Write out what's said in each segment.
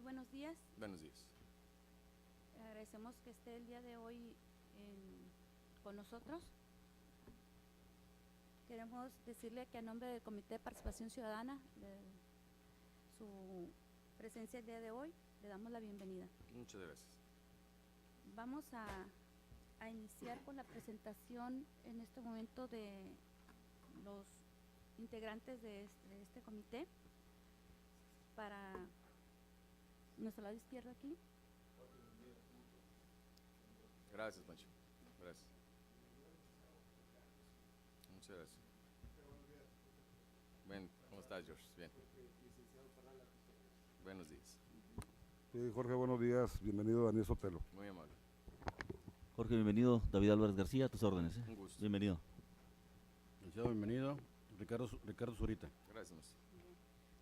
buenos días. Buenos días. Agradecemos que esté el día de hoy con nosotros. Queremos decirle que a nombre del Comité de Participación Ciudadana, de su presencia el día de hoy, le damos la bienvenida. Muchas gracias. Vamos a iniciar con la presentación en este momento de los integrantes de este comité. Para nuestro lado izquierdo aquí. Gracias, Pancho. Gracias. Muchas gracias. Bien, ¿cómo estás, George? Bien. Buenos días. Sí, Jorge, buenos días. Bienvenido, Daniel Sotelo. Muy amable. Jorge, bienvenido. David Álvarez García, a tus órdenes. Un gusto. Bienvenido. Licenciado, bienvenido. Ricardo Zurita. Gracias, maestro.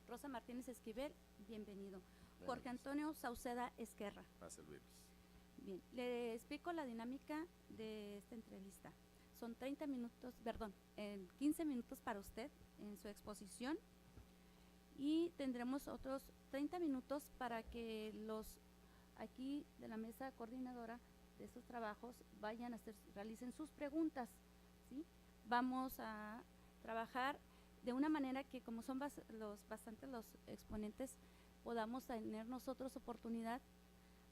Rosa Martínez Esquivel, bienvenido. Buenos Jorge días. Antonio Sauceda Esquerra. Para servirles. Bien, le explico la dinámica de esta entrevista. Son 30 minutos, 15 minutos para usted en su exposición y tendremos otros 30 minutos para que los aquí de la mesa coordinadora de estos trabajos realicen sus preguntas, ¿sí? Vamos a trabajar de una manera que, como son bastantes los exponentes, podamos tener nosotros oportunidad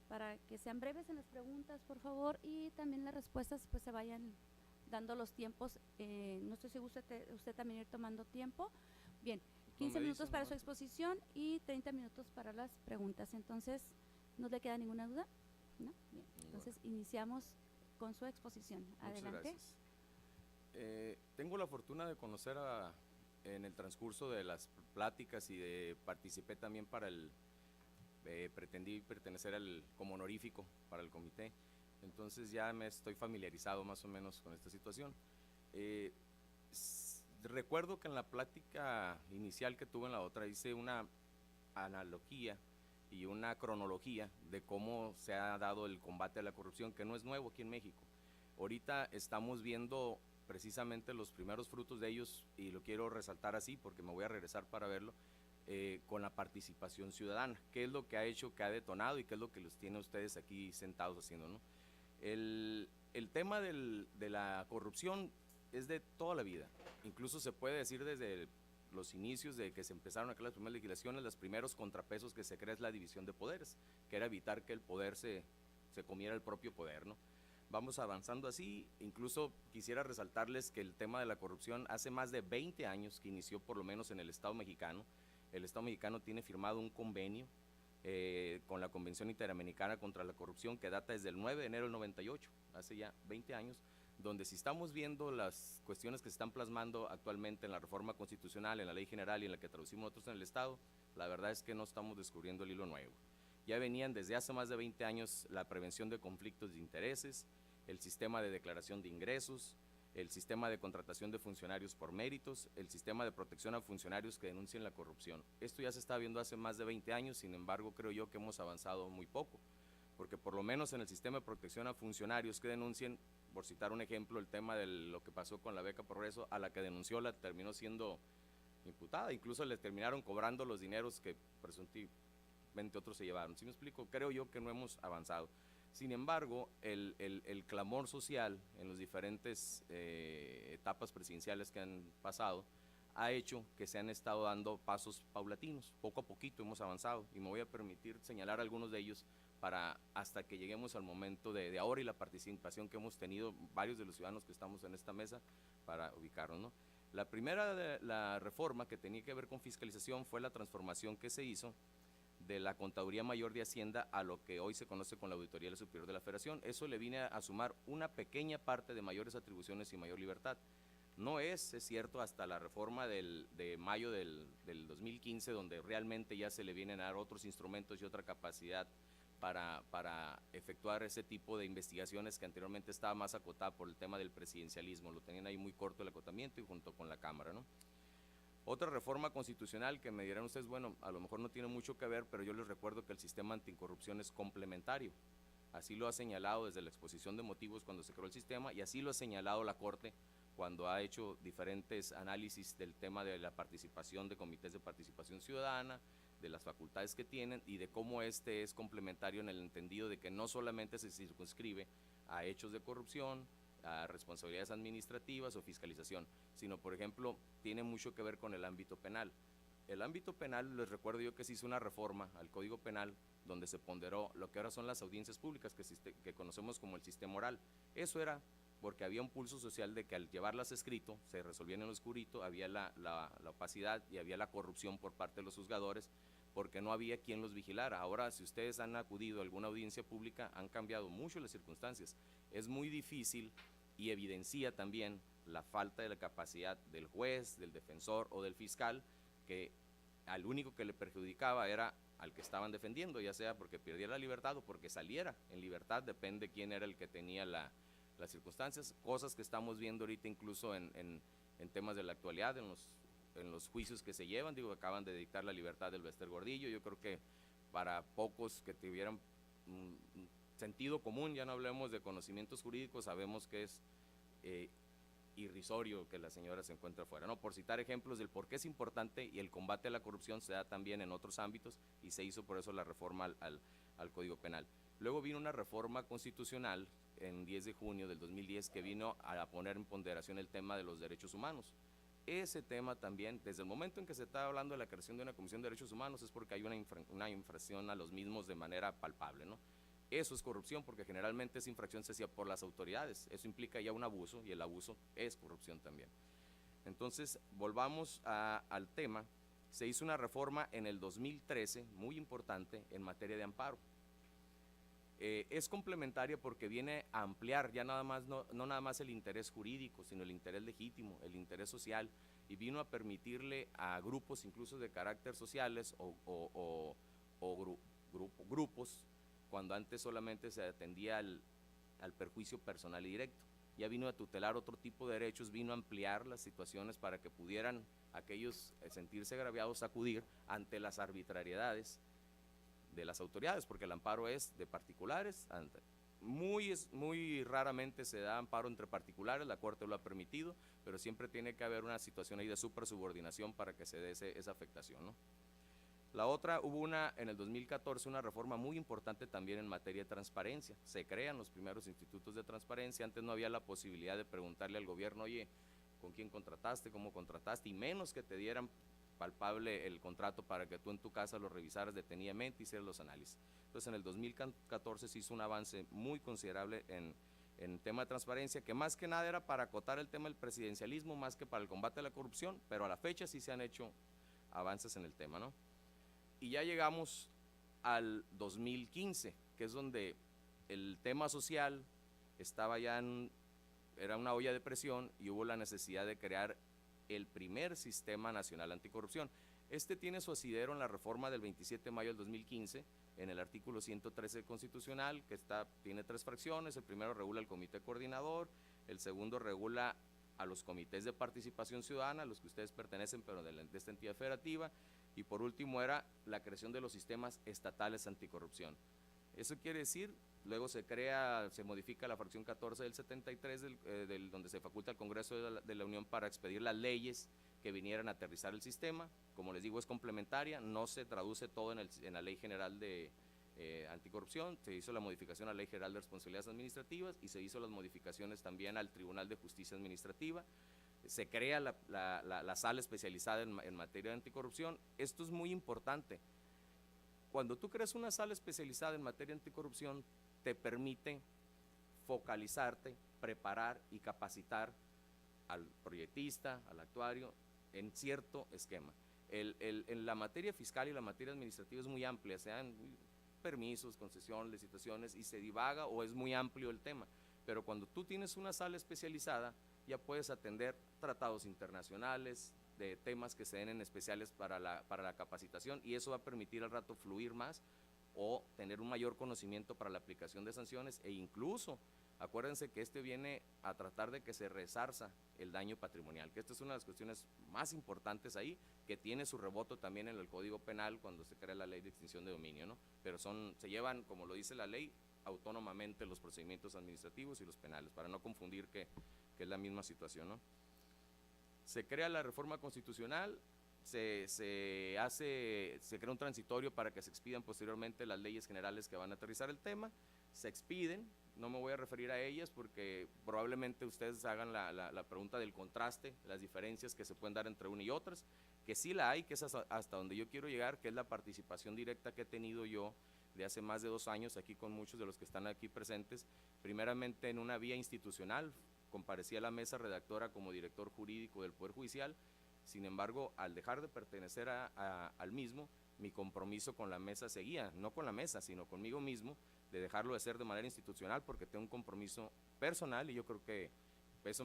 para que sean breves en las preguntas, por favor, y también las respuestas pues se vayan dando los tiempos. No sé si usted también ir tomando tiempo. Bien, 15 minutos para su exposición y 30 minutos para las preguntas. Entonces, ¿no le queda ninguna duda? ¿No? Bien, entonces iniciamos con su exposición. Adelante. Muchas gracias. Tengo la fortuna de conocer en el transcurso de las pláticas y participé también pretendí pertenecer como honorífico para el comité, entonces ya me estoy familiarizado más o menos con esta situación. Recuerdo que en la plática inicial que tuve en la otra hice una analogía y una cronología de cómo se ha dado el combate a la corrupción, que no es nuevo aquí en México. Ahorita estamos viendo precisamente los primeros frutos de ellos, y lo quiero resaltar así porque me voy a regresar para verlo, con la participación ciudadana, qué es lo que ha hecho, que ha detonado y qué es lo que los tiene ustedes aquí sentados haciendo, ¿no? El tema de la corrupción es de toda la vida, incluso se puede decir desde los inicios de que se empezaron acá las primeras legislaciones, los primeros contrapesos que se crea es la división de poderes, que era evitar que el poder se comiera el propio poder, ¿no? Vamos avanzando así. Incluso quisiera resaltarles que el tema de la corrupción hace más de 20 años que inició, por lo menos en el Estado mexicano. El Estado mexicano tiene firmado un convenio con la Convención Interamericana contra la Corrupción que data desde el 9 de enero del 98, hace ya 20 años, donde si estamos viendo las cuestiones que se están plasmando actualmente en la reforma constitucional, en la ley general y en la que traducimos nosotros en el Estado, la verdad es que no estamos descubriendo el hilo nuevo. Ya venían desde hace más de 20 años la prevención de conflictos de intereses, el sistema de declaración de ingresos, el sistema de contratación de funcionarios por méritos, el sistema de protección a funcionarios que denuncien la corrupción. Esto ya se está viendo hace más de 20 años, sin embargo creo yo que hemos avanzado muy poco, porque por lo menos en el sistema de protección a funcionarios que denuncien, por citar un ejemplo, el tema de lo que pasó con la beca Progreso, a la que denunció la terminó siendo imputada, incluso le terminaron cobrando los dineros que presuntamente otros se llevaron. ¿Sí me explico? Creo yo que no hemos avanzado. Sin embargo, el clamor social en las diferentes etapas presidenciales que han pasado ha hecho que se han estado dando pasos paulatinos. Poco a poquito hemos avanzado y me voy a permitir señalar algunos de ellos hasta que lleguemos al momento de ahora y la participación que hemos tenido varios de los ciudadanos que estamos en esta mesa para ubicarnos, ¿no? La primera la reforma que tenía que ver con fiscalización fue la transformación que se hizo de la Contaduría Mayor de Hacienda a lo que hoy se conoce con la Auditoría Superior de la Federación. Eso le viene a sumar una pequeña parte de mayores atribuciones y mayor libertad. No es cierto, hasta la reforma de mayo del 2015, donde realmente ya se le vienen a dar otros instrumentos y otra capacidad para efectuar ese tipo de investigaciones que anteriormente estaba más acotada por el tema del presidencialismo. Lo tenían ahí muy corto el acotamiento y junto con la Cámara, ¿no? Otra reforma constitucional que me dirán ustedes, bueno, a lo mejor no tiene mucho que ver, pero yo les recuerdo que el sistema anticorrupción es complementario. Así lo ha señalado desde la exposición de motivos cuando se creó el sistema, y así lo ha señalado la Corte cuando ha hecho diferentes análisis del tema de la participación de comités de participación ciudadana, de las facultades que tienen y de cómo este es complementario en el entendido de que no solamente se circunscribe a hechos de corrupción, a responsabilidades administrativas o fiscalización, sino, por ejemplo, tiene mucho que ver con el ámbito penal. El ámbito penal, les recuerdo yo que se hizo una reforma al Código Penal donde se ponderó lo que ahora son las audiencias públicas que conocemos como el sistema oral. Eso era porque había un pulso social de que al llevarlas escrito, se resolvían en lo oscurito, había la opacidad y había la corrupción por parte de los juzgadores, porque no había quien los vigilara. Ahora, si ustedes han acudido a alguna audiencia pública, han cambiado mucho las circunstancias. Es muy difícil y evidencia también la falta de la capacidad del juez, del defensor o del fiscal, que al único que le perjudicaba era al que estaban defendiendo, ya sea porque perdiera la libertad o porque saliera en libertad, depende quién era el que tenía las circunstancias, cosas que estamos viendo ahorita incluso en temas de la actualidad, en los juicios que se llevan. Digo, acaban de dictar la libertad del Bester Gordillo. Yo creo que para pocos que tuvieran sentido común, ya no hablemos de conocimientos jurídicos, sabemos que es irrisorio que la señora se encuentre afuera, ¿no? Por citar ejemplos del por qué es importante, y el combate a la corrupción se da también en otros ámbitos, y se hizo por eso la reforma al Código Penal. Luego vino una reforma constitucional en 10 de junio del 2010 que vino a poner en ponderación el tema de los derechos humanos. Ese tema también, desde el momento en que se está hablando de la creación de una Comisión de Derechos Humanos, es porque hay una infracción a los mismos de manera palpable, ¿no? Eso es corrupción, porque generalmente esa infracción se hacía por las autoridades. Eso implica ya un abuso, y el abuso es corrupción también. Entonces, volvamos al tema. Se hizo una reforma en el 2013, muy importante, en materia de amparo. Es complementaria porque viene a ampliar ya nada más, no nada más el interés jurídico, sino el interés legítimo, el interés social, y vino a permitirle a grupos incluso de carácter sociales o grupos, cuando antes solamente se atendía al perjuicio personal y directo. Ya vino a tutelar otro tipo de derechos, vino a ampliar las situaciones para que pudieran aquellos sentirse agraviados, acudir ante las arbitrariedades de las autoridades, porque el amparo es de particulares. Muy raramente se da amparo entre particulares, la Corte lo ha permitido, pero siempre tiene que haber una situación ahí de supersubordinación para que se dé esa afectación, ¿no? La otra, hubo en el 2014 una reforma muy importante también en materia de transparencia. Se crean los primeros institutos de transparencia. Antes no había la posibilidad de preguntarle al gobierno, oye, ¿con quién contrataste? ¿Cómo contrataste? Y menos que te dieran palpable el contrato para que tú en tu casa lo revisaras detenidamente y hicieras los análisis. Entonces, en el 2014 se hizo un avance muy considerable en tema de transparencia, que más que nada era para acotar el tema del presidencialismo, más que para el combate a la corrupción, pero a la fecha sí se han hecho avances en el tema, ¿no? Y ya llegamos al 2015, que es donde el tema social estaba ya era una olla de presión, y hubo la necesidad de crear el primer Sistema Nacional Anticorrupción. Este tiene su asidero en la reforma del 27 de mayo del 2015, en el artículo 113 constitucional, que tiene 3 fracciones. El primero regula el comité coordinador, el segundo regula a los comités de participación ciudadana, a los que ustedes pertenecen, pero de esta entidad federativa, y por último era la creación de los sistemas estatales anticorrupción. Eso quiere decir, luego se modifica la fracción 14 del 73, donde se faculta al Congreso de la Unión para expedir las leyes que vinieran a aterrizar el sistema. Como les digo, es complementaria, no se traduce todo en la Ley General de Anticorrupción. Se hizo la modificación a la Ley General de Responsabilidades Administrativas y se hizo las modificaciones también al Tribunal de Justicia Administrativa. Se crea la sala especializada en materia de anticorrupción. Esto es muy importante. Cuando tú creas una sala especializada en materia de anticorrupción, te permite focalizarte, preparar y capacitar al proyectista, al actuario, en cierto esquema. En la materia fiscal y la materia administrativa es muy amplia, sean permisos, concesiones, licitaciones, y se divaga o es muy amplio el tema. Pero cuando tú tienes una sala especializada, ya puedes atender tratados internacionales, de temas que se den en especiales para la capacitación, y eso va a permitir al rato fluir más o tener un mayor conocimiento para la aplicación de sanciones, e incluso, acuérdense que viene a tratar de que se resarza el daño patrimonial, que esta es una de las cuestiones más importantes ahí, que tiene su reboto también en el Código Penal cuando se crea la Ley de Extinción de Dominio, ¿no? Pero se llevan, como lo dice la ley, autónomamente los procedimientos administrativos y los penales, para no confundir que es la misma situación, ¿no? Se crea la reforma constitucional, se crea un transitorio para que se expidan posteriormente las leyes generales que van a aterrizar el tema, se expiden, no me voy a referir a ellas porque probablemente ustedes hagan la pregunta del contraste, las diferencias que se pueden dar entre una y otras, que sí la hay, que es hasta donde yo quiero llegar, que es la participación directa que he tenido yo de hace más de 2 años aquí con muchos de los que están aquí presentes, primeramente en una vía institucional, comparecí a la mesa redactora como director jurídico del Poder Judicial. Sin embargo, al dejar de pertenecer al mismo, mi compromiso con la mesa seguía, no con la mesa, sino conmigo mismo, de dejarlo de ser de manera institucional, porque tengo un compromiso personal y yo creo que eso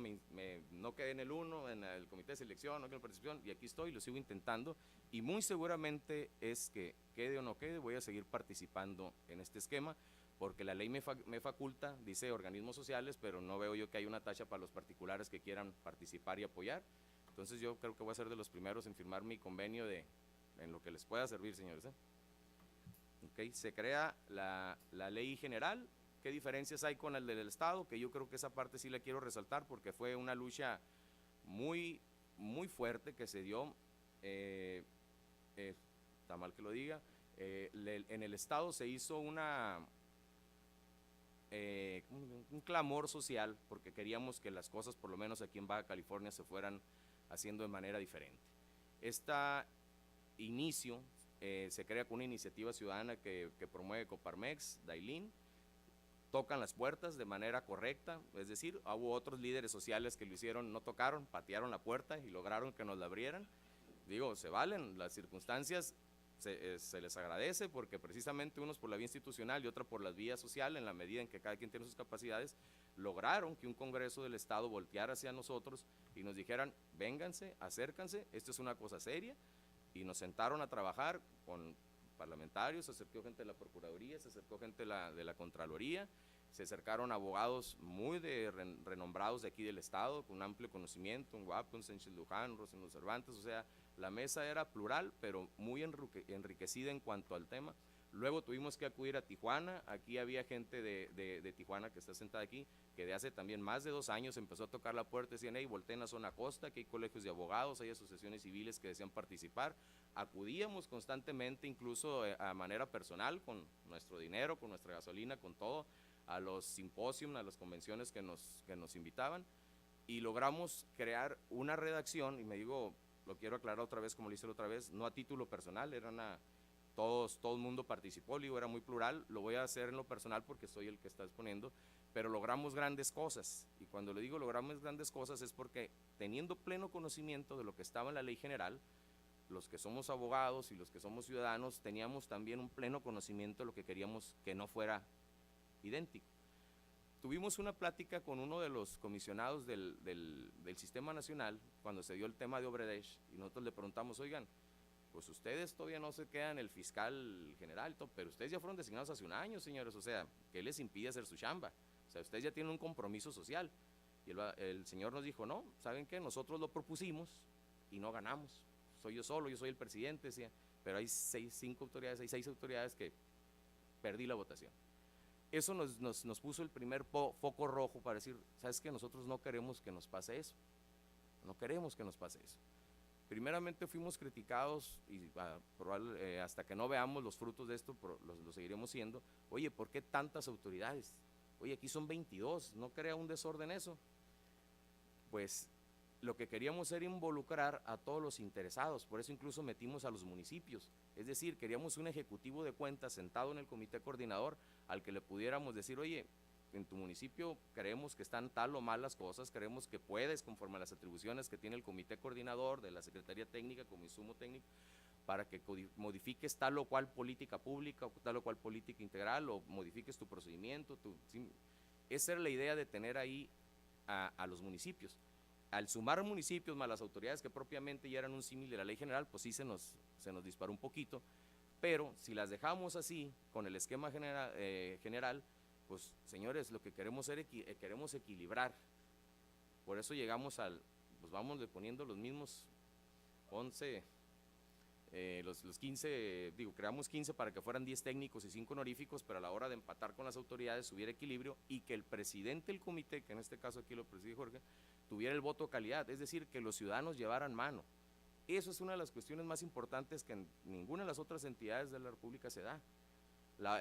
no quedé en el uno, en el comité de selección, no quedé en participación, y aquí estoy, lo sigo intentando, y muy seguramente es que quede o no quede, voy a seguir participando en este esquema, porque la ley me faculta, dice organismos sociales, pero no veo yo que hay una tacha para los particulares que quieran participar y apoyar. Entonces yo creo que voy a ser de los primeros en firmar mi convenio en lo que les pueda servir, señores. Okay. Se crea la ley general. ¿Qué diferencias hay con el del Estado? Que yo creo que esa parte sí la quiero resaltar porque fue una lucha muy, muy fuerte que se dio, está mal que lo diga, en el Estado se hizo un clamor social porque queríamos que las cosas, por lo menos aquí en Baja California, se fueran haciendo de manera diferente. Este inicio se crea con una iniciativa ciudadana que promueve Coparmex, Dailin, tocan las puertas de manera correcta, es decir, hubo otros líderes sociales que lo hicieron, no tocaron, patearon la puerta y lograron que nos la abrieran. Digo, se valen las circunstancias, se les agradece porque precisamente unos por la vía institucional y otra por la vía social, en la medida en que cada quien tiene sus capacidades, lograron que un Congreso del Estado volteara hacia nosotros y nos dijeran, vénganse, acércanse, esto es una cosa seria, y nos sentaron a trabajar con parlamentarios, se acercó gente de la Procuraduría, se acercó gente de la Contraloría, se acercaron abogados muy renombrados de aquí del Estado, con un amplio conocimiento, un Guapo, un Sánchez Luján, Rosendo Cervantes, o sea, la mesa era plural, pero muy enriquecida en cuanto al tema. Luego tuvimos que acudir a Tijuana, aquí había gente de Tijuana que está sentada aquí, que de hace también más de 2 años empezó a tocar la puerta, decían, hey, volteen a zona costa, que hay colegios de abogados, hay asociaciones civiles que desean participar. Acudíamos constantemente, incluso a manera personal, con nuestro dinero, con nuestra gasolina, con todo, a los simposios, a las convenciones que nos invitaban, y logramos crear una redacción, y me digo, lo quiero aclarar otra vez, como lo hice la otra vez, no a título personal, era todo el mundo participó, digo, era muy plural, lo voy a hacer en lo personal porque soy el que está exponiendo, pero logramos grandes cosas, y cuando le digo logramos grandes cosas es porque teniendo pleno conocimiento de lo que estaba en la ley general, los que somos abogados y los que somos ciudadanos teníamos también un pleno conocimiento de lo que queríamos que no fuera idéntico. Tuvimos una plática con uno de los comisionados del Sistema Nacional cuando se dio el tema de Obredech y nosotros le preguntamos, oigan, pues ustedes todavía no se quedan el fiscal general, pero ustedes ya fueron designados hace 1 año, señores, o sea, ¿qué les impide hacer su chamba? O sea, ustedes ya tienen un compromiso social. Y el señor nos dijo, no, ¿saben qué? Nosotros lo propusimos y no ganamos. Soy yo solo, yo soy el presidente, decía, pero hay 6 autoridades que perdí la votación. Eso nos puso el primer foco rojo para decir, ¿sabes qué? Nosotros no queremos que nos pase eso. No queremos que nos pase eso. Primeramente fuimos criticados y hasta que no veamos los frutos de esto, lo seguiremos siendo. Oye, ¿por qué tantas autoridades? Oye, aquí son 22, ¿no crea un desorden eso? Pues lo que queríamos era involucrar a todos los interesados, por eso incluso metimos a los municipios. Es decir, queríamos un ejecutivo de cuentas sentado en el comité coordinador al que le pudiéramos decir, oye, en tu municipio creemos que están tal o mal las cosas, creemos que puedes, conforme a las atribuciones que tiene el comité coordinador de la Secretaría Técnica como insumo técnico, para que modifiques tal o cual política pública o tal o cual política integral o modifiques tu procedimiento. ¿Sí? Esa era la idea de tener ahí a los municipios. Al sumar municipios más las autoridades que propiamente ya eran un símil de la ley general, pues sí se nos disparó un poquito, pero si las dejamos así, con el esquema general, pues señores, lo que queremos queremos equilibrar. Por eso llegamos pues vamos poniendo los mismos 11, los 15, creamos 15 para que fueran 10 técnicos y 5 honoríficos, pero a la hora de empatar con las autoridades hubiera equilibrio y que el presidente del comité, que en este caso aquí lo preside Jorge, tuviera el voto de calidad, es decir, que los ciudadanos llevaran mano. Eso es una de las cuestiones más importantes que en ninguna de las otras entidades de la República se da.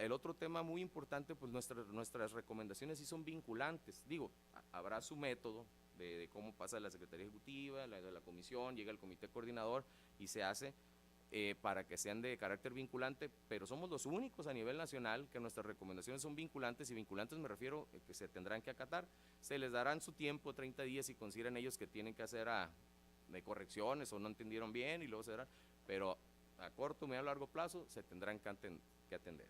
El otro tema muy importante, pues nuestras recomendaciones sí son vinculantes. Digo, habrá su método de cómo pasa de la Secretaría Ejecutiva, de la comisión, llega el comité coordinador y se hace para que sean de carácter vinculante, pero somos los únicos a nivel nacional que nuestras recomendaciones son vinculantes, y vinculantes me refiero que se tendrán que acatar. Se les darán su tiempo, 30 días, si consideran ellos que tienen que hacer de correcciones o no entendieron bien, y luego se dará, pero a corto, medio, a largo plazo se tendrán que atender.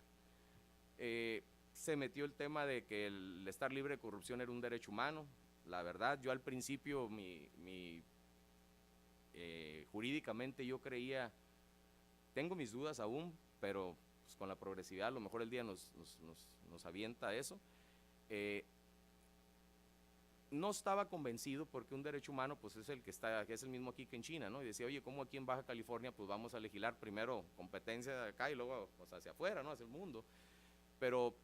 Se metió el tema de que el estar libre de corrupción era un derecho humano. La verdad, yo al principio, jurídicamente yo creía, tengo mis dudas aún, pero pues, con la progresividad a lo mejor el día nos avienta eso. No estaba convencido porque un derecho humano pues es el mismo aquí que en China, ¿no? Y decía, oye, ¿cómo aquí en Baja California pues vamos a legislar primero competencia de acá y luego pues, hacia afuera, ¿no? Hacia el mundo. Pero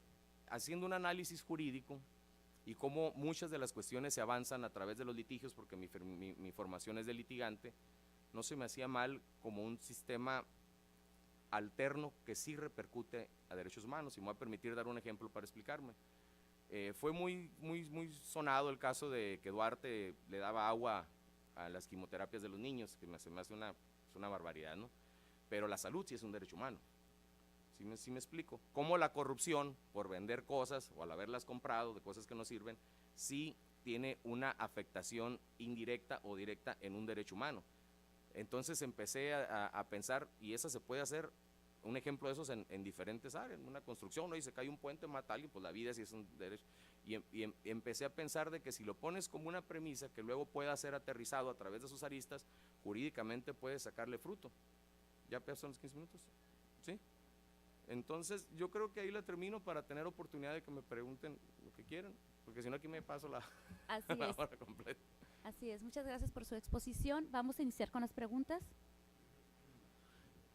haciendo un análisis jurídico y cómo muchas de las cuestiones se avanzan a través de los litigios, porque mi formación es de litigante, no se me hacía mal como un sistema alterno que sí repercute a derechos humanos, y me voy a permitir dar un ejemplo para explicarme. Fue muy sonado el caso de que Duarte le daba agua a las quimioterapias de los niños, que se me hace una barbaridad, ¿no? Pero la salud sí es un derecho humano. ¿Sí me explico? Cómo la corrupción, por vender cosas o al haberlas comprado de cosas que no sirven, sí tiene una afectación indirecta o directa en un derecho humano. Entonces empecé a pensar, y esa se puede hacer, un ejemplo de esos en diferentes áreas, en una construcción, ¿no? Y se cae un puente, mata a alguien, pues la vida sí es un derecho. Y empecé a pensar de que si lo pones como una premisa que luego pueda ser aterrizado a través de sus aristas, jurídicamente puedes sacarle fruto. ¿Ya pasaron los 15 minutos? ¿Sí? Entonces yo creo que ahí la termino para tener oportunidad de que me pregunten lo que quieran, porque si no aquí me paso la hora completa. Así es, muchas gracias por su exposición. Vamos a iniciar con las preguntas.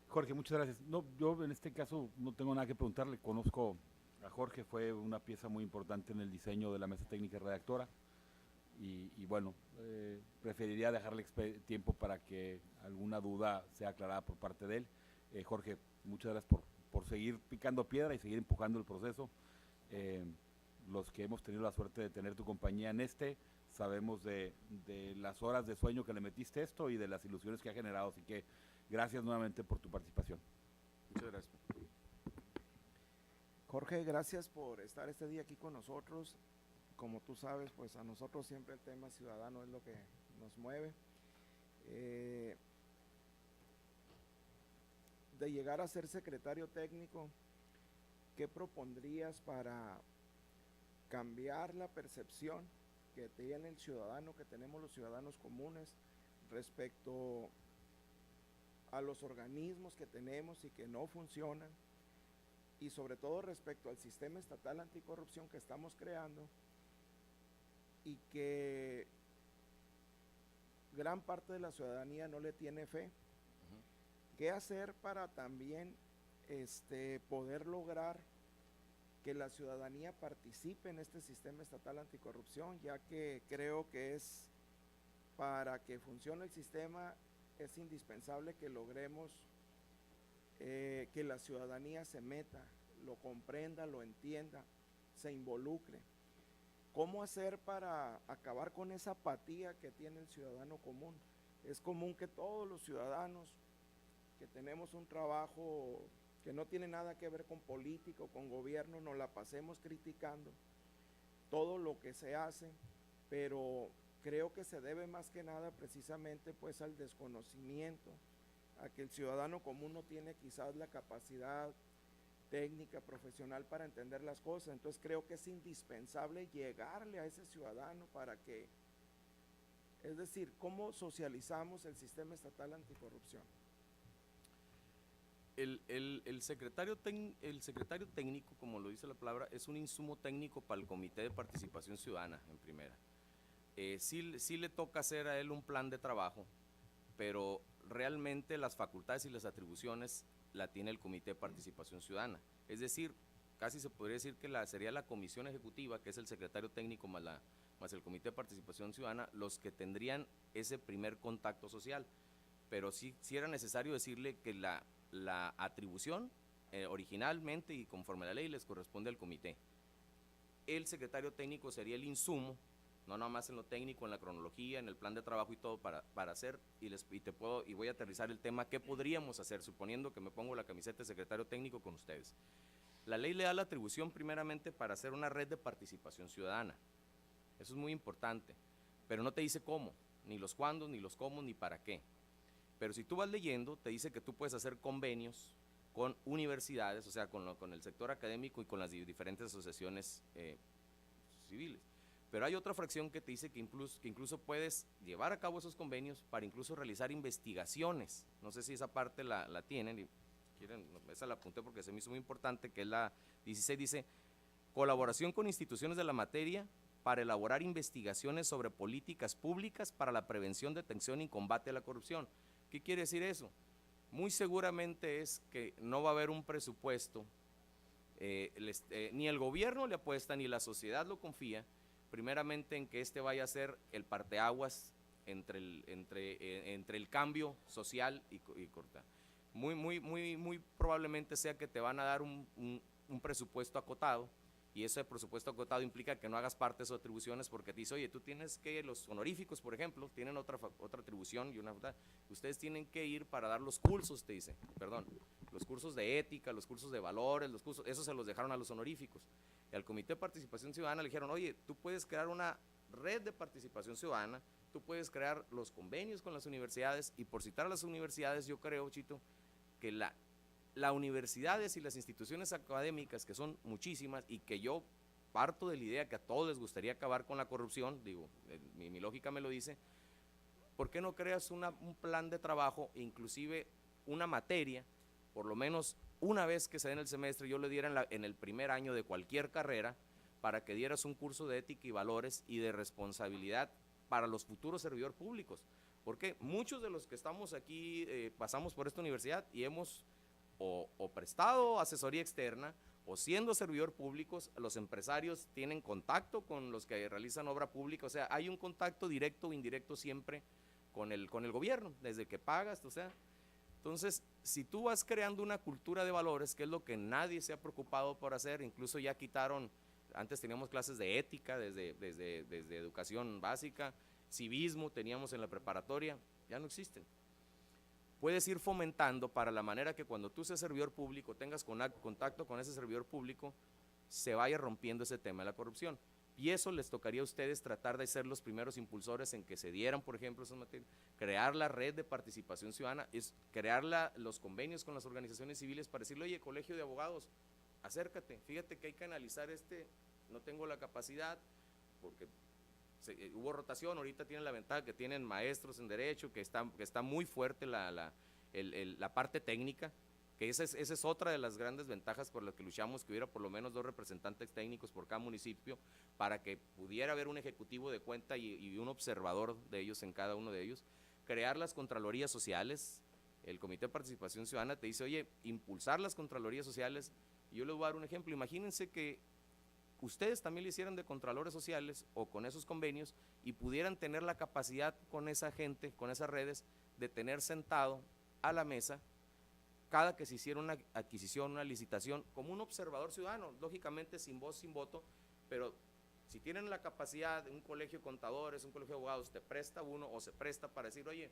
Jorge, muchas gracias. No, yo en este caso no tengo nada que preguntarle, conozco a Jorge, fue una pieza muy importante en el diseño de la mesa técnica redactora, y bueno, preferiría dejarle tiempo para que alguna duda sea aclarada por parte de él. Jorge, muchas gracias por seguir picando piedra y seguir empujando el proceso. Los que hemos tenido la suerte de tener tu compañía en sabemos de las horas de sueño que le metiste a esto y de las ilusiones que ha generado, así que gracias nuevamente por tu participación. Muchas gracias. Jorge, gracias por estar este día aquí con nosotros. Como tú sabes, pues a nosotros siempre el tema ciudadano es lo que nos mueve. De llegar a ser secretario técnico, ¿qué propondrías para cambiar la percepción que tiene el ciudadano, que tenemos los ciudadanos comunes respecto a los organismos que tenemos y que no funcionan, y sobre todo respecto al sistema estatal anticorrupción que estamos creando y que gran parte de la ciudadanía no le tiene fe? ¿Qué hacer para también poder lograr que la ciudadanía participe en este sistema estatal anticorrupción, ya que creo que es para que funcione el sistema es indispensable que logremos que la ciudadanía se meta, lo comprenda, lo entienda, se involucre? ¿Cómo hacer para acabar con esa apatía que tiene el ciudadano común? Es común que todos los ciudadanos que tenemos un trabajo que no tiene nada que ver con política o con gobierno, nos la pasemos criticando todo lo que se hace, pero creo que se debe más que nada precisamente pues al desconocimiento, a que el ciudadano común no tiene quizás la capacidad técnica, profesional para entender las cosas. Entonces creo que es indispensable llegarle a ese ciudadano para que, es decir, ¿cómo socializamos el sistema estatal anticorrupción? El secretario técnico, como lo dice la palabra, es un insumo técnico para el Comité de Participación Ciudadana, en primera. Sí le toca hacer a él un plan de trabajo, pero realmente las facultades y las atribuciones la tiene el Comité de Participación Ciudadana. Es decir, casi se podría decir que sería la comisión ejecutiva, que es el secretario técnico más el Comité de Participación Ciudadana, los que tendrían ese primer contacto social. pero sí era necesario decirle que la atribución originalmente y conforme a la ley les corresponde al comité. El secretario técnico sería el insumo, no nada más en lo técnico, en la cronología, en el plan de trabajo y todo para hacer, y voy a aterrizar el tema, ¿qué podríamos hacer? Suponiendo que me pongo la camiseta de secretario técnico con ustedes. La ley le da la atribución primeramente para hacer una red de participación ciudadana. Eso es muy importante, pero no te dice cómo, ni los cuándos, ni los cómo, ni para qué. Pero si tú vas leyendo, te dice que tú puedes hacer convenios con universidades, o sea, con el sector académico y con las diferentes asociaciones civiles. Pero hay otra fracción que te dice que incluso puedes llevar a cabo esos convenios para incluso realizar investigaciones. No sé si esa parte la tienen, y quieren, esa la apunté porque se me hizo muy importante, que es la 16, dice, colaboración con instituciones de la materia para elaborar investigaciones sobre políticas públicas para la prevención, detención y combate a la corrupción. ¿Qué quiere decir eso? Muy seguramente es que no va a haber un presupuesto, ni el gobierno le apuesta, ni la sociedad lo confía, primeramente en que vaya a ser el parteaguas entre el cambio social y corta. Muy probablemente sea que te van a dar un presupuesto acotado, y ese presupuesto acotado implica que no hagas parte de sus atribuciones, porque te dice, oye, tú tienes que, los honoríficos, por ejemplo, tienen otra atribución, ustedes tienen que ir para dar los cursos, te dice, los cursos de ética, los cursos de valores, esos se los dejaron a los honoríficos. Y al Comité de Participación Ciudadana le dijeron, oye, tú puedes crear una red de participación ciudadana, tú puedes crear los convenios con las universidades, y por citar a las universidades, yo creo, Chito, que las universidades y las instituciones académicas, que son muchísimas, y que yo parto de la idea que a todos les gustaría acabar con la corrupción, digo, mi lógica me lo dice, ¿por qué no creas un plan de trabajo, inclusive una materia, por lo menos una vez que se dé en el semestre, yo le diera en el primer año de cualquier carrera, para que dieras un curso de ética y valores y de responsabilidad para los futuros servidores públicos? Porque muchos de los que estamos aquí pasamos por esta universidad y hemos o prestado asesoría externa, o siendo servidor públicos, los empresarios tienen contacto con los que realizan obra pública, o sea, hay un contacto directo o indirecto siempre con el gobierno, desde que pagas, o sea. Entonces, si tú vas creando una cultura de valores, que es lo que nadie se ha preocupado por hacer, incluso ya quitaron, antes teníamos clases de ética desde educación básica, civismo teníamos en la preparatoria, ya no existen. Puedes ir fomentando para la manera que cuando tú seas servidor público, tengas contacto con ese servidor público, se vaya rompiendo ese tema de la corrupción. Y eso les tocaría a ustedes tratar de ser los primeros impulsores en que se dieran, por ejemplo, esas materias, crear la red de participación ciudadana, es crear los convenios con las organizaciones civiles para decirle, oye, colegio de abogados, acércate, fíjate que hay que analizar no tengo la capacidad, porque hubo rotación, ahorita tienen la ventaja que tienen maestros en derecho, que está muy fuerte la parte técnica, que esa es otra de las grandes ventajas por las que luchamos, que hubiera por lo menos 2 representantes técnicos por cada municipio, para que pudiera haber un ejecutivo de cuenta y un observador de ellos en cada uno de ellos, crear las contralorías sociales. El Comité de Participación Ciudadana te dice, oye, impulsar las contralorías sociales. Y yo les voy a dar un ejemplo, imagínense que ustedes también le hicieran de contralores sociales o con esos convenios y pudieran tener la capacidad con esa gente, con esas redes, de tener sentado a la mesa cada que se hiciera una adquisición, una licitación, como un observador ciudadano, lógicamente sin voz, sin voto, pero si tienen la capacidad, un colegio de contadores, un colegio de abogados, te presta uno o se presta para decir, oye,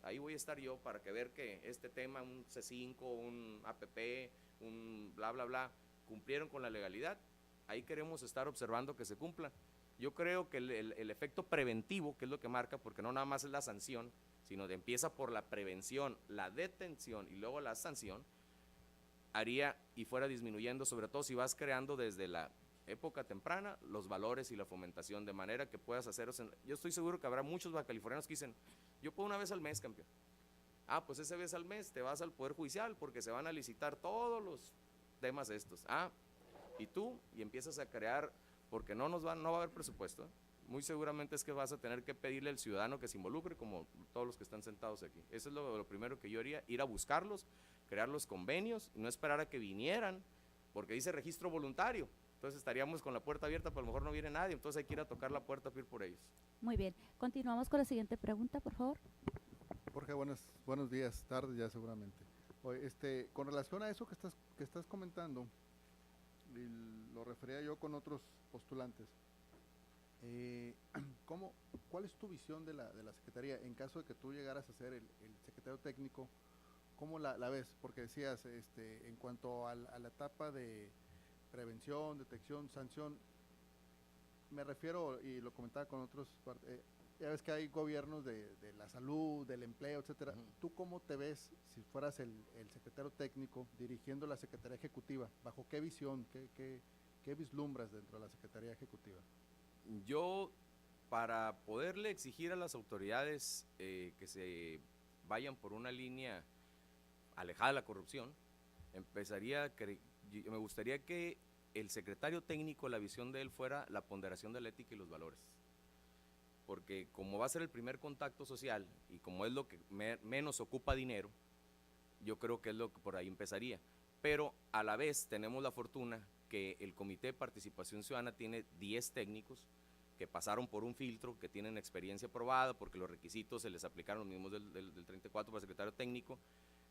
ahí voy a estar yo para que ver que este tema, un C5, un APP, un bla, bla, bla, cumplieron con la legalidad. Ahí queremos estar observando que se cumpla. Yo creo que el efecto preventivo, que es lo que marca, porque no nada más es la sanción, sino que empieza por la prevención, la detención y luego la sanción, haría y fuera disminuyendo, sobre todo si vas creando desde la época temprana los valores y la fomentación, de manera que puedas haceros. Yo estoy seguro que habrá muchos bacalifornianos que dicen, yo puedo una vez al mes, campeón. Ah, pues esa vez al mes te vas al Poder Judicial porque se van a licitar todos los temas estos. Ah, y tú, y empiezas a crear, porque no va a haber presupuesto, muy seguramente es que vas a tener que pedirle al ciudadano que se involucre, como todos los que están sentados aquí. Eso es lo primero que yo haría, ir a buscarlos, crear los convenios, y no esperar a que vinieran, porque dice registro voluntario, entonces estaríamos con la puerta abierta, pero a lo mejor no viene nadie, entonces hay que ir a tocar la puerta a pedir por ellos. Muy bien, continuamos con la siguiente pregunta, por favor. Jorge, buenos días, tardes ya seguramente. Oye, con relación a eso que estás comentando, y lo refería yo con otros postulantes, ¿cuál es tu visión de la Secretaría en caso de que tú llegaras a ser el secretario técnico? ¿Cómo la ves? Porque decías, en cuanto a la etapa de prevención, detección, sanción, me refiero, y lo comentaba con otros, ya ves que hay gobiernos de la salud, del empleo, etcétera. ¿Tú cómo te ves si fueras el secretario técnico dirigiendo la Secretaría Ejecutiva? ¿Bajo qué visión, qué vislumbras dentro de la Secretaría Ejecutiva? Yo, para poderle exigir a las autoridades que se vayan por una línea alejada de la corrupción, me gustaría que el secretario técnico, la visión de él fuera la ponderación de la ética y los valores. Porque como va a ser el primer contacto social y como es lo que menos ocupa dinero, yo creo que es lo que por ahí empezaría. Pero a la vez tenemos la fortuna que el Comité de Participación Ciudadana tiene 10 técnicos que pasaron por un filtro, que tienen experiencia probada, porque los requisitos se les aplicaron los mismos del 34 para el secretario técnico,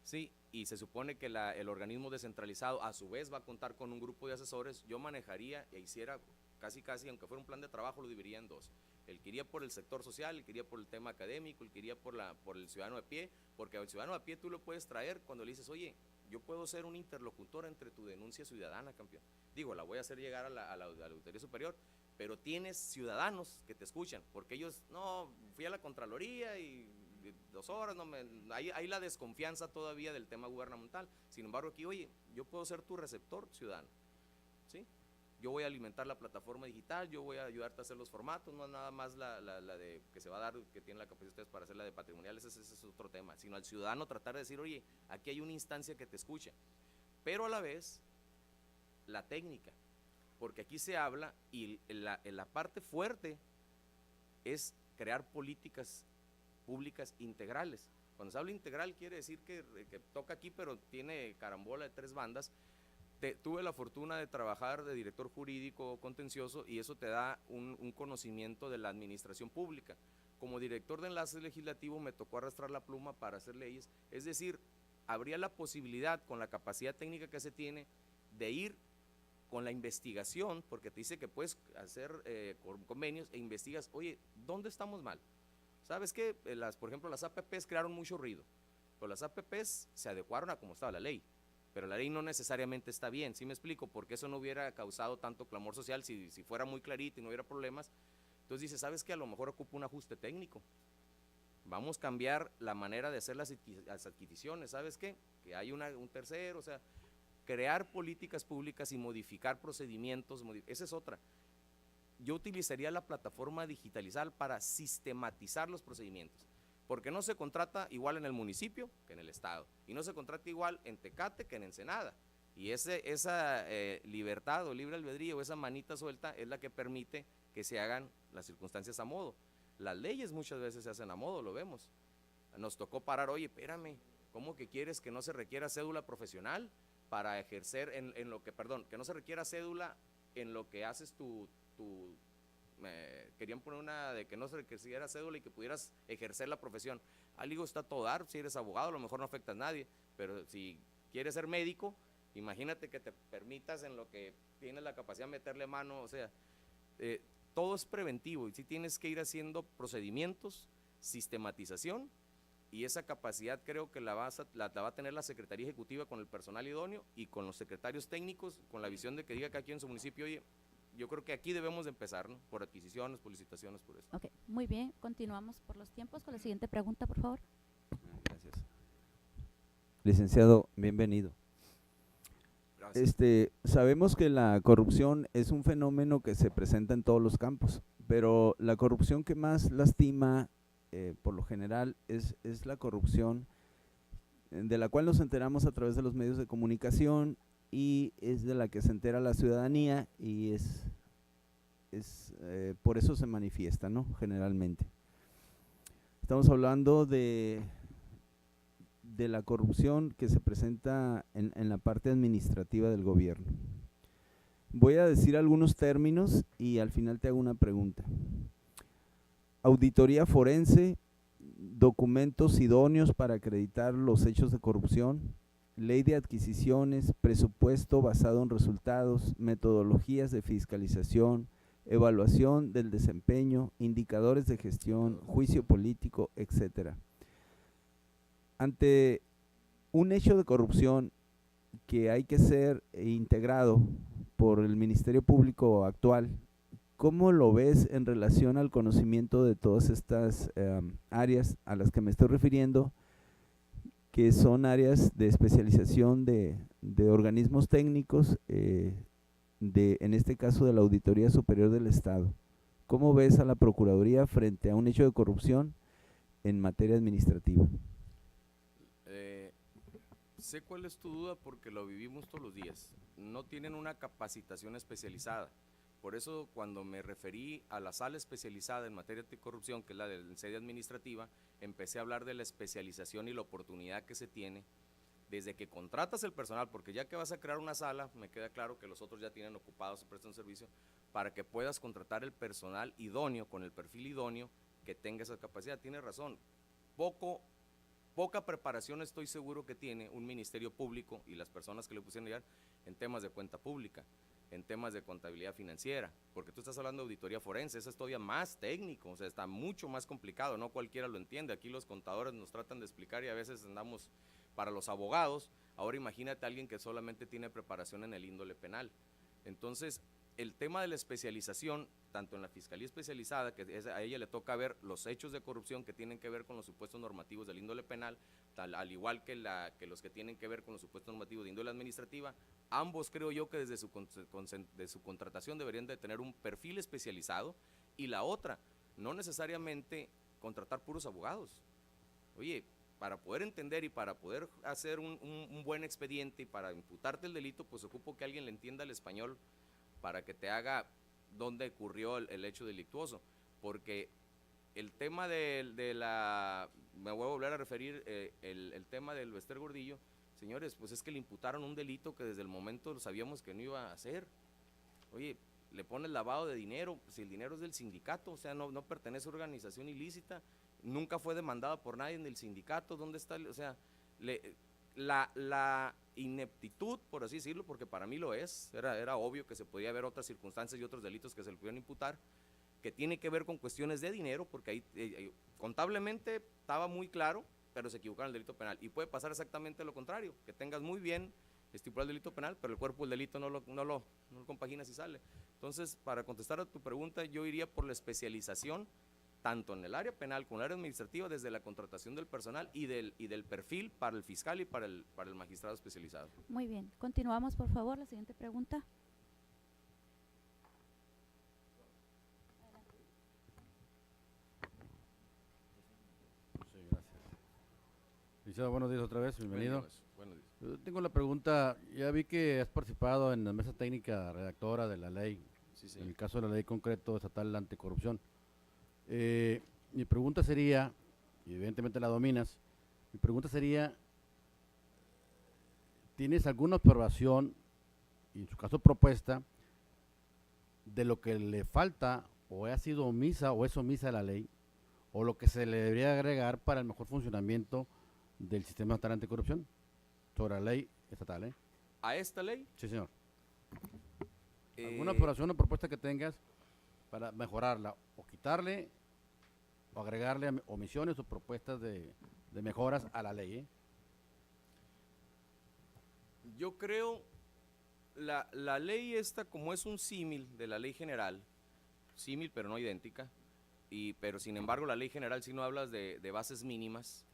sí, y se supone que el organismo descentralizado a su vez va a contar con un grupo de asesores. Yo manejaría e hiciera casi, aunque fuera un plan de trabajo, lo dividiría en dos. El que iría por el sector social, el que iría por el tema académico, el que iría por el ciudadano de pie, porque al ciudadano de pie tú lo puedes traer cuando le dices, oye, yo puedo ser un interlocutor entre tu denuncia ciudadana, campeón. Digo, la voy a hacer llegar a la Auditoría Superior, pero tienes ciudadanos que te escuchan, porque ellos, no, fui a la Contraloría y 2 horas, hay la desconfianza todavía del tema gubernamental. Sin embargo, aquí, oye, yo puedo ser tu receptor ciudadano, ¿sí? Yo voy a alimentar la plataforma digital, yo voy a ayudarte a hacer los formatos, no es nada más la de que se va a dar, que tiene la capacidad ustedes para hacer la de patrimoniales, ese es otro tema, sino al ciudadano tratar de decir, oye, aquí hay una instancia que te escucha, pero a la vez, la técnica, porque aquí se habla, y la parte fuerte es crear políticas públicas integrales. Cuando se habla integral quiere decir que toca aquí, pero tiene carambola de 3 bandas. Tuve la fortuna de trabajar de director jurídico contencioso y eso te da un conocimiento de la administración pública. Como director de enlace legislativo me tocó arrastrar la pluma para hacer leyes, es decir, habría la posibilidad con la capacidad técnica que se tiene de ir con la investigación, porque te dice que puedes hacer convenios e investigas, oye, ¿dónde estamos mal? ¿Sabes qué? Por ejemplo, las APPs crearon mucho ruido, pero las APPs se adecuaron a cómo estaba la ley. Pero la ley no necesariamente está bien, ¿sí me explico? Porque eso no hubiera causado tanto clamor social si fuera muy clarito y no hubiera problemas. Entonces dice, ¿sabes qué? A lo mejor ocupa un ajuste técnico. Vamos a cambiar la manera de hacer las adquisiciones, ¿sabes qué? Que hay un tercero, o sea, crear políticas públicas y modificar procedimientos, esa es otra. Yo utilizaría la plataforma digitalizada para sistematizar los procedimientos. Porque no se contrata igual en el municipio que en el estado, y no se contrata igual en Tecate que en Ensenada, y esa libertad o libre albedrío, esa manita suelta es la que permite que se hagan las circunstancias a modo. Las leyes muchas veces se hacen a modo, lo vemos. Nos tocó parar, oye, espérame, ¿cómo que quieres que no se requiera cédula profesional para ejercer que no se requiera cédula en lo que haces querían poner una de que no se requiriera cédula y que pudieras ejercer la profesión. Digo, está todo dar, si eres abogado a lo mejor no afecta a nadie, pero si quieres ser médico, imagínate que te permitas en lo que tienes la capacidad de meterle mano, o sea, todo es preventivo y sí tienes que ir haciendo procedimientos, sistematización, y esa capacidad creo que la va a tener la Secretaría Ejecutiva con el personal idóneo y con los secretarios técnicos, con la visión de que diga que aquí en su municipio, oye, yo creo que aquí debemos de empezar, ¿no? Por adquisiciones, por licitaciones, por eso. Ok, muy bien, continuamos por los tiempos con la siguiente pregunta, por favor. Gracias. Licenciado, bienvenido. Gracias. Sabemos que la corrupción es un fenómeno que se presenta en todos los campos, pero la corrupción que más lastima, por lo general, es la corrupción de la cual nos enteramos a través de los medios de comunicación, y es de la que se entera la ciudadanía y por eso se manifiesta, ¿no? Generalmente. Estamos hablando de la corrupción que se presenta en la parte administrativa del gobierno. Voy a decir algunos términos y al final te hago una pregunta. Auditoría forense, documentos idóneos para acreditar los hechos de corrupción, ley de adquisiciones, presupuesto basado en resultados, metodologías de fiscalización, evaluación del desempeño, indicadores de gestión, juicio político, etcétera. Ante un hecho de corrupción que hay que ser integrado por el Ministerio Público actual, ¿cómo lo ves en relación al conocimiento de todas estas áreas a las que me estoy refiriendo, que son áreas de especialización de organismos técnicos, en este caso de la Auditoría Superior del Estado? ¿Cómo ves a la Procuraduría frente a un hecho de corrupción en materia administrativa? Sé cuál es tu duda porque lo vivimos todos los días. No tienen una capacitación especializada. Por eso cuando me referí a la sala especializada en materia de corrupción, que es la de sede administrativa, empecé a hablar de la especialización y la oportunidad que se tiene desde que contratas el personal, porque ya que vas a crear una sala, me queda claro que los otros ya tienen ocupados, prestan servicio, para que puedas contratar el personal idóneo, con el perfil idóneo, que tenga esa capacidad. Tienes razón, poca preparación estoy seguro que tiene un ministerio público y las personas que le pusieron a llegar en temas de cuenta pública, en temas de contabilidad financiera, porque tú estás hablando de auditoría forense, eso es todavía más técnico, o sea, está mucho más complicado, no cualquiera lo entiende. Aquí los contadores nos tratan de explicar y a veces andamos para los abogados. Ahora imagínate a alguien que solamente tiene preparación en el índole penal. Entonces, el tema de la especialización, tanto en la Fiscalía Especializada, que a ella le toca ver los hechos de corrupción que tienen que ver con los supuestos normativos del índole penal, al igual que los que tienen que ver con los supuestos normativos de índole administrativa, ambos creo yo que desde su contratación deberían de tener un perfil especializado, y la otra, no necesariamente contratar puros abogados. Oye, para poder entender y para poder hacer un buen expediente y para imputarte el delito, pues ocupo que alguien le entienda el español para que te haga dónde ocurrió el hecho delictuoso, porque el tema me voy a volver a referir, el tema del Bester Gordillo, señores, pues es que le imputaron un delito que desde el momento sabíamos que no iba a hacer. Oye, le pones lavado de dinero, si el dinero es del sindicato, o sea, no pertenece a organización ilícita, nunca fue demandada por nadie en el sindicato, ¿dónde está? O sea, la ineptitud, por así decirlo, porque para mí lo es, era obvio que se podía haber otras circunstancias y otros delitos que se le pudieron imputar, que tiene que ver con cuestiones de dinero, porque ahí contablemente estaba muy claro, pero se equivocaron en el delito penal, y puede pasar exactamente lo contrario, que tengas muy bien estipulado el delito penal, pero el cuerpo del delito no lo compaginas y sale. Entonces, para contestar a tu pregunta, yo iría por la especialización, tanto en el área penal como en el área administrativa, desde la contratación del personal y del perfil para el fiscal y para el magistrado especializado. Muy bien, continuamos por favor, la siguiente pregunta. Sí, gracias. Licenciado, buenos días otra vez, bienvenido. Buenos días. Yo tengo la pregunta, ya vi que has participado en la mesa técnica redactora de la ley, Sí, sí. en el caso de la ley concreto estatal anticorrupción. Mi pregunta sería, y evidentemente la dominas, mi pregunta sería, ¿tienes alguna observación, y en su caso propuesta, de lo que le falta o ha sido omisa o es omisa la ley, o lo que se le debería agregar para el mejor funcionamiento del sistema estatal anticorrupción? Sobre la ley estatal, ¿A esta ley? Sí, señor. ¿Alguna observación o propuesta que tengas para mejorarla, o quitarle, o agregarle omisiones o propuestas de mejoras a la ley? Yo creo, la ley esta, como es un símil de la ley general, símil pero no idéntica, pero sin embargo la ley general sí no hablas de bases mínimas,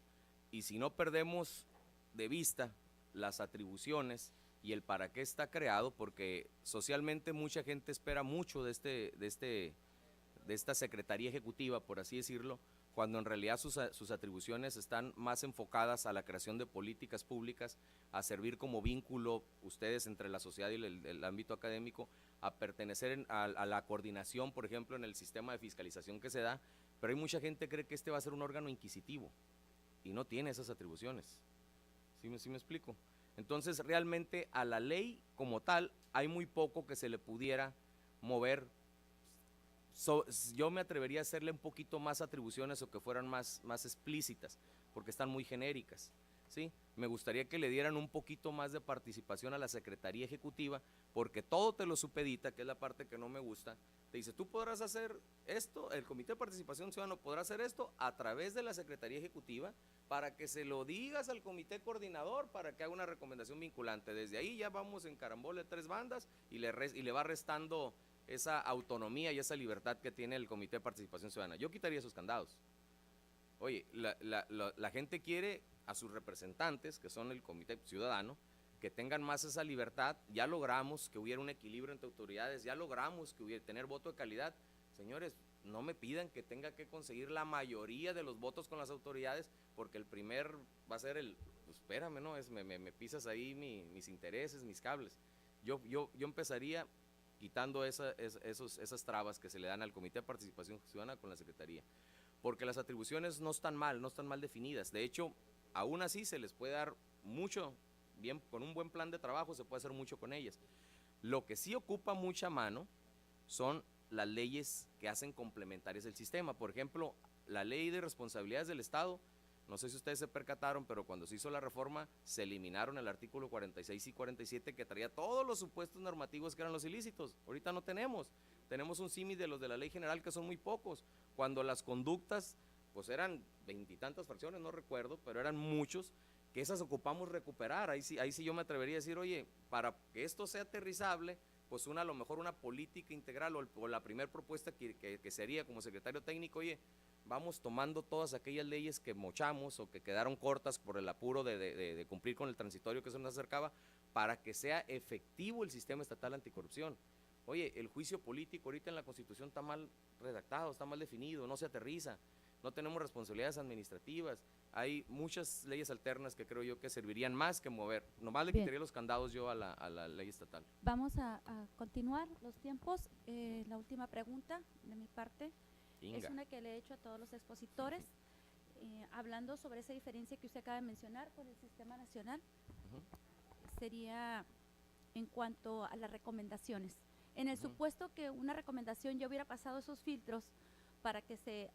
y si no perdemos de vista las atribuciones y el para qué está creado, porque socialmente mucha gente espera mucho de esta Secretaría Ejecutiva, por así decirlo, cuando en realidad sus atribuciones están más enfocadas a la creación de políticas públicas, a servir como vínculo ustedes entre la sociedad y el ámbito académico, a pertenecer a la coordinación, por ejemplo, en el sistema de fiscalización que se da, pero hay mucha gente que cree que este va a ser un órgano inquisitivo y no tiene esas atribuciones. ¿Sí me explico? Entonces, realmente a la ley como tal hay muy poco que se le pudiera mover, Yo me atrevería a hacerle un poquito más atribuciones o que fueran más explícitas, porque están muy genéricas, ¿sí? Me gustaría que le dieran un poquito más de participación a la Secretaría Ejecutiva, porque todo te lo supedita, que es la parte que no me gusta. Te dice, tú podrás hacer esto, el Comité de Participación Ciudadana podrá hacer esto a través de la Secretaría Ejecutiva, para que se lo digas al Comité Coordinador, para que haga una recomendación vinculante. Desde ahí ya vamos en carambola de 3 bandas y le va restando esa autonomía y esa libertad que tiene el Comité de Participación Ciudadana. Yo quitaría esos candados. Oye, la gente quiere a sus representantes, que son el Comité Ciudadano, que tengan más esa libertad. Ya logramos que hubiera un equilibrio entre autoridades, ya logramos que hubiera tener voto de calidad. Señores, no me pidan que tenga que conseguir la mayoría de los votos con las autoridades, porque el primer va a ser pues espérame, ¿no? Me pisas ahí mis intereses, mis cables. Yo empezaría quitando esas trabas que se le dan al Comité de Participación Ciudadana con la Secretaría, porque las atribuciones no están mal definidas. De hecho, aún así se les puede dar mucho, bien, con un buen plan de trabajo se puede hacer mucho con ellas. Lo que sí ocupa mucha mano son las leyes que hacen complementarias el sistema. Por ejemplo, la Ley de Responsabilidades del Estado, no sé si ustedes se percataron, pero cuando se hizo la reforma se eliminaron el artículo 46 y 47 que traía todos los supuestos normativos que eran los ilícitos. Ahorita no tenemos un símil de los de la Ley General, que son muy pocos, cuando las conductas pues eran 20 y tantas fracciones, no recuerdo, pero eran muchos, que esas ocupamos recuperar. Ahí sí yo me atrevería a decir, oye, para que esto sea aterrizable, pues a lo mejor una política integral o la primera propuesta que sería como secretario técnico, oye, vamos tomando todas aquellas leyes que mochamos o que quedaron cortas por el apuro de cumplir con el transitorio que se nos acercaba, para que sea efectivo el sistema estatal anticorrupción. Oye, el juicio político ahorita en la Constitución está mal redactado, está mal definido, no se aterriza, no tenemos responsabilidades administrativas, hay muchas leyes alternas que creo yo que servirían más que mover. Nomás le quitaría los candados yo a la ley estatal. Vamos a continuar los tiempos. La última pregunta de mi parte es una que le he hecho a todos los expositores, hablando sobre esa diferencia que usted acaba de mencionar con el sistema nacional. Sería en cuanto a las recomendaciones. En el supuesto que una recomendación ya hubiera pasado esos filtros para que se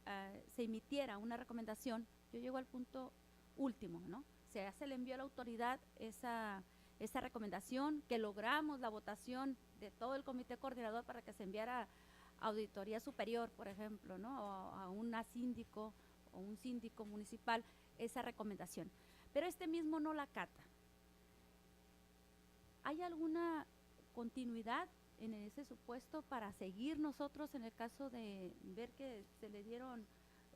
emitiera una recomendación, yo llego al punto último, ¿no? Se le envió a la autoridad esa recomendación, que logramos la votación de todo el comité coordinador para que se enviara a Auditoría Superior, por ejemplo, ¿no? O a una síndico o un síndico municipal esa recomendación. Pero mismo no la acata. ¿Hay alguna continuidad en ese supuesto para seguir nosotros en el caso de ver que se le dieron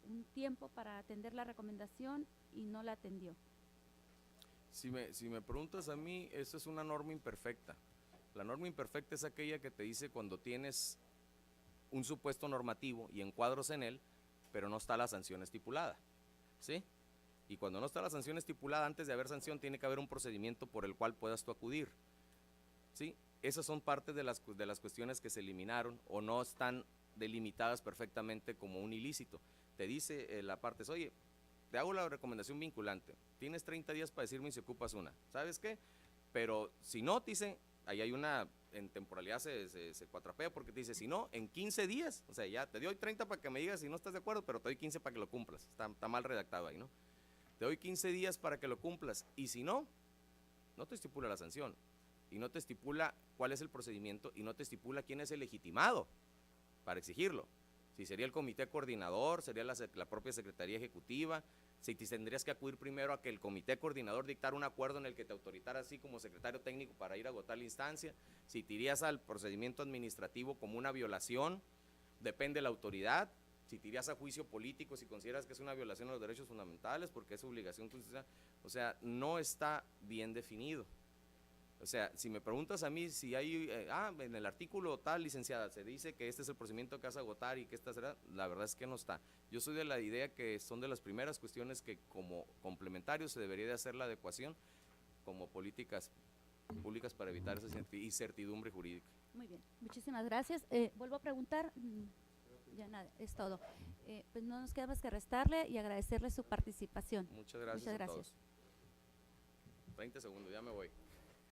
un tiempo para atender la recomendación y no la atendió? Si me preguntas a mí, eso es una norma imperfecta. La norma imperfecta es aquella que te dice cuando tienes un supuesto normativo y encuadros en él, pero no está la sanción estipulada, ¿sí? Y cuando no está la sanción estipulada, antes de haber sanción tiene que haber un procedimiento por el cual puedas tú acudir, ¿sí? Esas son parte de las cuestiones que se eliminaron o no están delimitadas perfectamente como un ilícito. Te dice la parte, oye, te hago la recomendación vinculante, tienes 30 días para decirme si ocupas una, ¿sabes qué? Pero si no, te dice, ahí hay una, en temporalidad se cuatrapea porque te dice, si no, en 15 días, o sea, ya te doy 30 para que me digas si no estás de acuerdo, pero te doy 15 para que lo cumplas, está mal redactado ahí, ¿no? Te doy 15 días para que lo cumplas, y si no, no te estipula la sanción, y no te estipula cuál es el procedimiento, y no te estipula quién es el legitimado para exigirlo. Si sería el comité coordinador, sería la propia Secretaría Ejecutiva, si tendrías que acudir primero a que el comité coordinador dictara un acuerdo en el que te autorizara así como secretario técnico para ir a agotar la instancia, si te irías al procedimiento administrativo como una violación, depende de la autoridad, si te irías a juicio político, si consideras que es una violación de los derechos fundamentales, porque es obligación constitucional, o sea, no está bien definido. O sea, si me preguntas a mí si hay, en el artículo tal, licenciada, se dice que este es el procedimiento que vas a agotar y que esta será, la verdad es que no está. Yo soy de la idea que son de las primeras cuestiones que como complementarios se debería de hacer la adecuación como políticas públicas para evitar esa incertidumbre jurídica. Muy bien, muchísimas gracias. Vuelvo a preguntar, ya nada, es todo. Pues no nos queda más que restarle y agradecerle su participación. Muchas gracias a todos. 30 segundos, ya me voy.